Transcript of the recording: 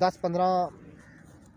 10-15